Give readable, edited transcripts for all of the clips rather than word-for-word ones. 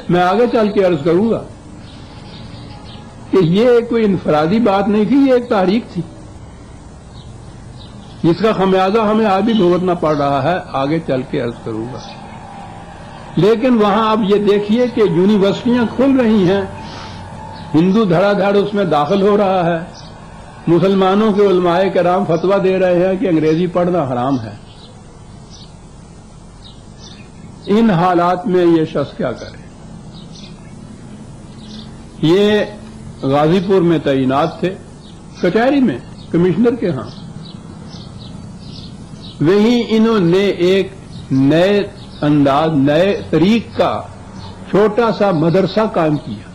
میں آگے چل کے عرض کروں گا کہ یہ کوئی انفرادی بات نہیں تھی، یہ ایک تحریک تھی جس کا خمیازہ ہمیں آج بھی بھگتنا پڑ رہا ہے، آگے چل کے عرض کروں گا۔ لیکن وہاں اب یہ دیکھیے کہ یونیورسٹیاں کھل رہی ہیں، ہندو دھڑا دھڑ اس میں داخل ہو رہا ہے، مسلمانوں کے علماء کرام فتویٰ دے رہے ہیں کہ انگریزی پڑھنا حرام ہے۔ ان حالات میں یہ شخص کیا کرے؟ یہ غازی پور میں تعینات تھے، کچہری میں کمشنر کے ہاں، وہیں انہوں نے ایک نئے انداز، نئے طریق کا چھوٹا سا مدرسہ قائم کیا۔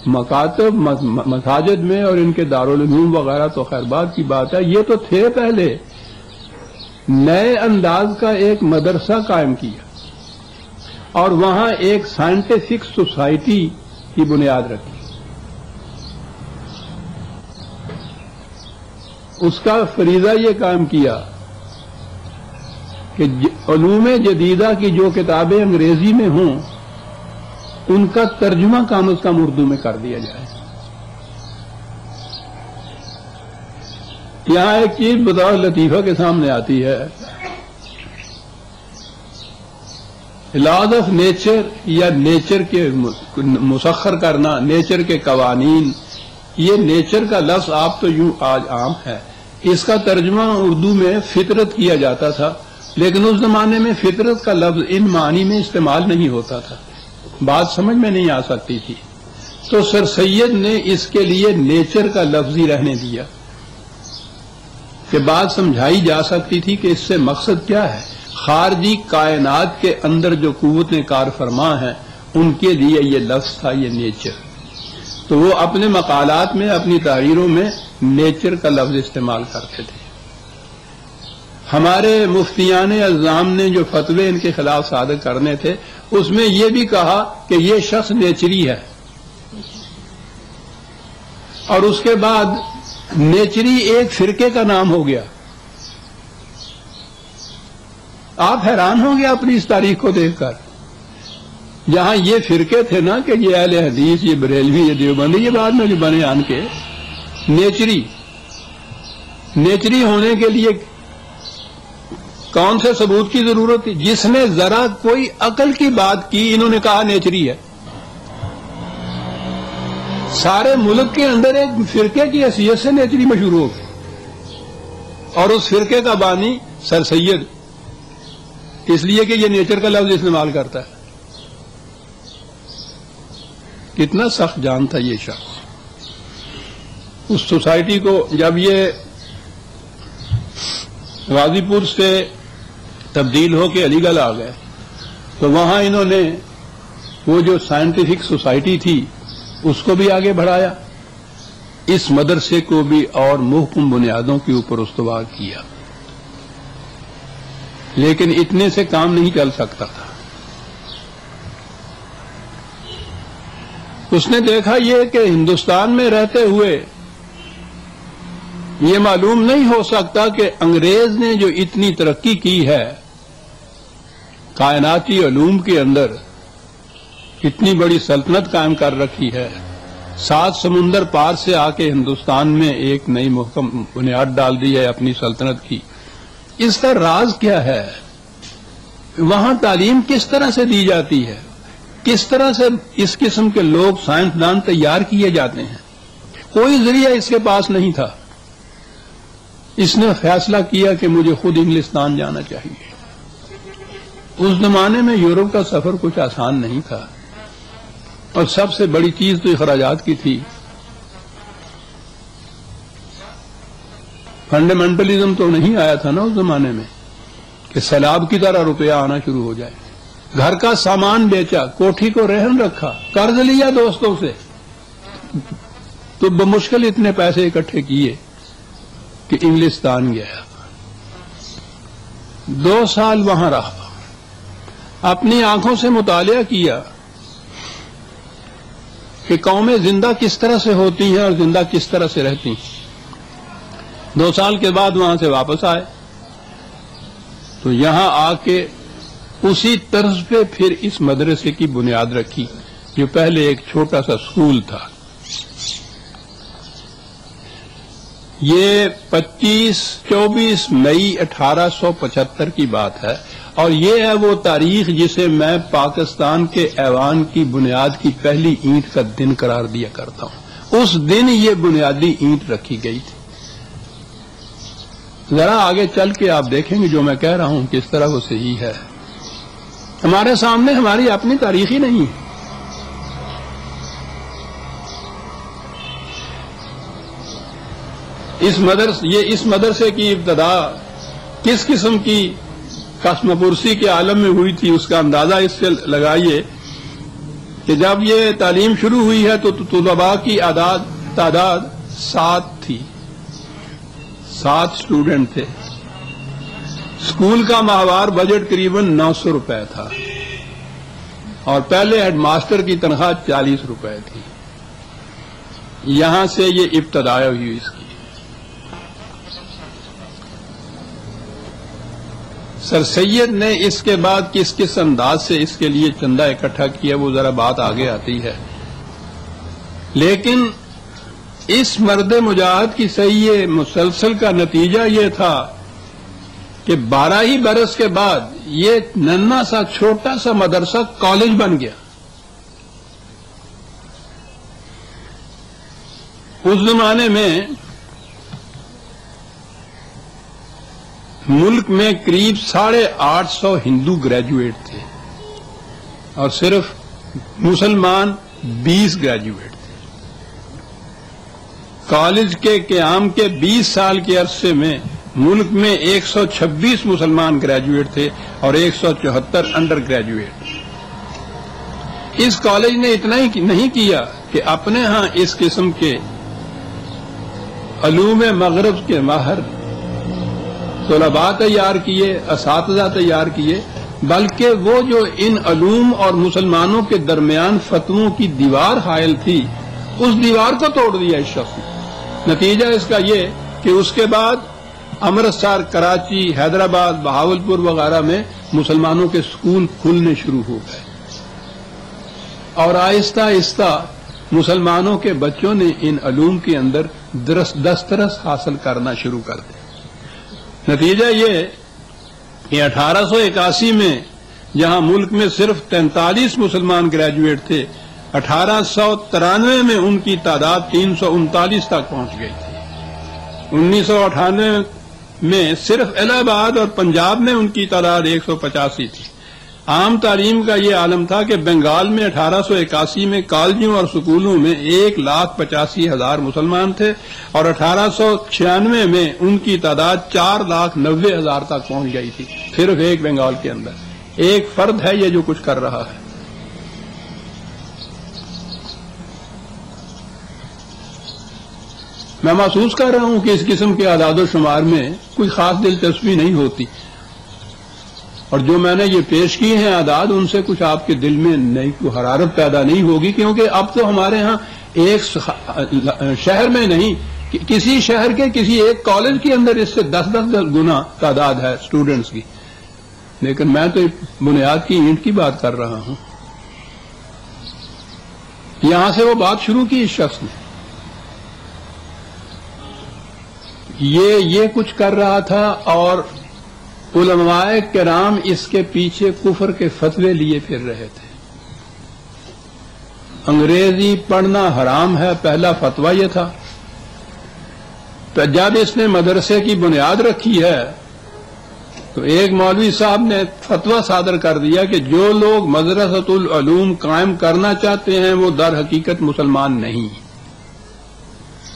مکاتب مساجد میں اور ان کے دارالعلوم وغیرہ تو خیر بات کی بات ہے، یہ تو تھے پہلے، نئے انداز کا ایک مدرسہ قائم کیا اور وہاں ایک سائنٹیفک سوسائٹی کی بنیاد رکھی۔ اس کا فریضہ یہ قائم کیا کہ علوم جدیدہ کی جو کتابیں انگریزی میں ہوں ان کا ترجمہ کم از کم اردو میں کر دیا جائے۔ یہاں ایک چیز بطور لطیفہ کے سامنے آتی ہے، لاز آف نیچر یا نیچر کے مسخر کرنا، نیچر کے قوانین، یہ نیچر کا لفظ آپ تو یوں آج عام ہے، اس کا ترجمہ اردو میں فطرت کیا جاتا تھا، لیکن اس زمانے میں فطرت کا لفظ ان معنی میں استعمال نہیں ہوتا تھا، بات سمجھ میں نہیں آ سکتی تھی، تو سر سید نے اس کے لیے نیچر کا لفظ ہی رہنے دیا کہ بات سمجھائی جا سکتی تھی کہ اس سے مقصد کیا ہے، خارجی کائنات کے اندر جو قوتیں کار فرما ہیں ان کے لیے یہ لفظ تھا، یہ نیچر۔ تو وہ اپنے مقالات میں، اپنی تحریروں میں نیچر کا لفظ استعمال کرتے تھے۔ ہمارے مفتیان اعظام نے جو فتوے ان کے خلاف صادر کرنے تھے اس میں یہ بھی کہا کہ یہ شخص نیچری ہے، اور اس کے بعد نیچری ایک فرقے کا نام ہو گیا۔ آپ حیران ہوں گے اپنی اس تاریخ کو دیکھ کر، جہاں یہ فرقے تھے نا کہ یہ اہل حدیث، یہ بریلوی، یہ دیوبندی، یہ بعد میں جو بنے آن کے نیچری ہونے کے لیے کون سے ثبوت کی ضرورت تھی؟ جس نے ذرا کوئی عقل کی بات کی انہوں نے کہا نیچری ہے۔ سارے ملک کے اندر ایک فرقے کی حیثیت سے نیچری مشہور ہو گئی، اور اس فرقے کا بانی سر سید، اس لیے کہ یہ نیچر کا لفظ استعمال کرتا ہے۔ کتنا سخت جان تھا یہ شخص۔ اس سوسائٹی کو جب یہ غازی پور سے تبدیل ہو کے علی گڑھ آ گئے تو وہاں انہوں نے وہ جو سائنٹیفک سوسائٹی تھی اس کو بھی آگے بڑھایا، اس مدرسے کو بھی اور محکم بنیادوں کے اوپر استوار کیا، لیکن اتنے سے کام نہیں چل سکتا تھا۔ اس نے دیکھا یہ کہ ہندوستان میں رہتے ہوئے یہ معلوم نہیں ہو سکتا کہ انگریز نے جو اتنی ترقی کی ہے کائناتی علوم کے اندر، اتنی بڑی سلطنت قائم کر رکھی ہے، 7 سمندر پار سے آ کے ہندوستان میں ایک نئی محکم بنیاد ڈال دی ہے اپنی سلطنت کی، اس کا راز کیا ہے؟ وہاں تعلیم کس طرح سے دی جاتی ہے؟ کس طرح سے اس قسم کے لوگ سائنسدان تیار کیے جاتے ہیں؟ کوئی ذریعہ اس کے پاس نہیں تھا۔ اس نے فیصلہ کیا کہ مجھے خود انگلستان جانا چاہیے۔ اس زمانے میں یورپ کا سفر کچھ آسان نہیں تھا، اور سب سے بڑی چیز تو اخراجات کی تھی۔ فنڈامنٹلزم تو نہیں آیا تھا نا اس زمانے میں کہ سیلاب کی طرح روپیہ آنا شروع ہو جائے۔ گھر کا سامان بیچا، کوٹھی کو رہن رکھا، قرض لیا دوستوں سے، تو بمشکل اتنے پیسے اکٹھے کیے کہ انگلستان گیا۔ 2 سال وہاں رہا، اپنی آنکھوں سے مطالعہ کیا کہ قومیں زندہ کس طرح سے ہوتی ہیں اور زندہ کس طرح سے رہتی ہیں۔ 2 سال کے بعد وہاں سے واپس آئے تو یہاں آ کے اسی طرز پہ پھر اس مدرسے کی بنیاد رکھی جو پہلے ایک چھوٹا سا اسکول تھا. یہ 24 مئی 1875 کی بات ہے، اور یہ ہے وہ تاریخ جسے میں پاکستان کے ایوان کی بنیاد کی پہلی اینٹ کا دن قرار دیا کرتا ہوں. اس دن یہ بنیادی اینٹ رکھی گئی تھی. ذرا آگے چل کے آپ دیکھیں گے جو میں کہہ رہا ہوں کس طرح وہ صحیح ہے. ہمارے سامنے ہماری اپنی تاریخ ہی نہیں ہے. اس مدرسے کی ابتدا کس قسم کی قسم پرسی کے عالم میں ہوئی تھی اس کا اندازہ اس سے لگائیے کہ جب یہ تعلیم شروع ہوئی ہے تو طلباء کی تعداد 7 تھی. 7 اسٹوڈنٹ تھے. اسکول کا ماہوار بجٹ قریباً 900 روپے تھا، اور پہلے ہیڈ ماسٹر کی تنخواہ 40 روپے تھی. یہاں سے یہ ابتدا ہوئی اس کی. سر سید نے اس کے بعد کس انداز سے اس کے لیے چندہ اکٹھا کیا وہ ذرا بات آگے آتی ہے، لیکن اس مرد مجاہد کی صحیح مسلسل کا نتیجہ یہ تھا کہ 12 ہی برس کے بعد یہ ننھا سا چھوٹا سا مدرسہ کالج بن گیا. اس زمانے میں ملک میں قریب 850 ہندو گریجویٹ تھے اور صرف مسلمان 20 گریجویٹ تھے. کالج کے قیام کے 20 سال کے عرصے میں ملک میں 126 مسلمان گریجویٹ تھے اور 174 انڈر گریجویٹ. اس کالج نے اتنا ہی نہیں کیا کہ اپنے ہاں اس قسم کے علوم مغرب کے ماہر طلباء تیار کیے، اساتذہ تیار کیے، بلکہ وہ جو ان علوم اور مسلمانوں کے درمیان فتووں کی دیوار حائل تھی اس دیوار کو توڑ دیا اس شخص نے. نتیجہ اس کا یہ کہ اس کے بعد امرتسر، کراچی، حیدرآباد، بہاولپور وغیرہ میں مسلمانوں کے اسکول کھلنے شروع ہو گئے، اور آہستہ آہستہ مسلمانوں کے بچوں نے ان علوم کے اندر دسترس حاصل کرنا شروع کر دیا. نتیجہ یہ کہ 1881 میں جہاں ملک میں صرف 43 مسلمان گریجویٹ تھے، 1893 میں ان کی تعداد 339 تک پہنچ گئی تھی. 1998 میں صرف الہ آباد اور پنجاب میں ان کی تعداد 185 تھی. عام تعلیم کا یہ عالم تھا کہ بنگال میں 1881 میں کالجوں اور سکولوں میں 1,85,000 مسلمان تھے، اور 1896 میں ان کی تعداد 4,90,000 تک پہنچ گئی تھی. صرف ایک بنگال کے اندر ایک فرد ہے یہ جو کچھ کر رہا ہے. میں محسوس کر رہا ہوں کہ اس قسم کے اعداد و شمار میں کوئی خاص دلچسپی نہیں ہوتی، اور جو میں نے یہ پیش کیے ہیں اعداد ان سے کچھ آپ کے دل میں نئی کوئی حرارت پیدا نہیں ہوگی، کیونکہ اب تو ہمارے ہاں ایک شہر میں نہیں، کسی شہر کے کسی ایک کالج کے اندر اس سے 10 گنا تعداد ہے اسٹوڈنٹس کی. لیکن میں تو بنیاد کی اینٹ کی بات کر رہا ہوں. یہاں سے وہ بات شروع کی اس شخص نے. یہ کچھ کر رہا تھا، اور علماء کرام اس کے پیچھے کفر کے فتوے لیے پھر رہے تھے. انگریزی پڑھنا حرام ہے، پہلا فتویٰ یہ تھا. تو جب اس نے مدرسے کی بنیاد رکھی ہے تو ایک مولوی صاحب نے فتویٰ صادر کر دیا کہ جو لوگ مدرسۃ العلوم قائم کرنا چاہتے ہیں وہ در حقیقت مسلمان نہیں.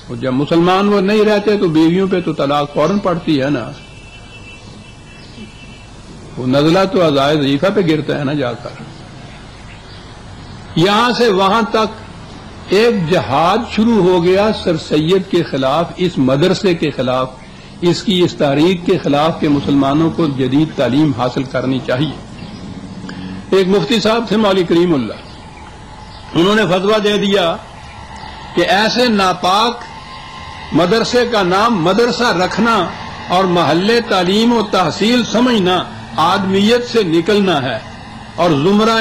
اور جب مسلمان وہ نہیں رہتے تو بیویوں پہ تو طلاق فوراً پڑتی ہے نا. وہ نزلہ تو عزائے ضعیفہ پہ گرتا ہے نا جا کر. یہاں سے وہاں تک ایک جہاد شروع ہو گیا سر سید کے خلاف، اس مدرسے کے خلاف، اس کی اس تحریک کے خلاف کہ مسلمانوں کو جدید تعلیم حاصل کرنی چاہیے. ایک مفتی صاحب تھے مولوی کریم اللہ، انہوں نے فتویٰ دے دیا کہ ایسے ناپاک مدرسے کا نام مدرسہ رکھنا اور محلے تعلیم و تحصیل سمجھنا آدمیت سے نکلنا ہے اور زمرہ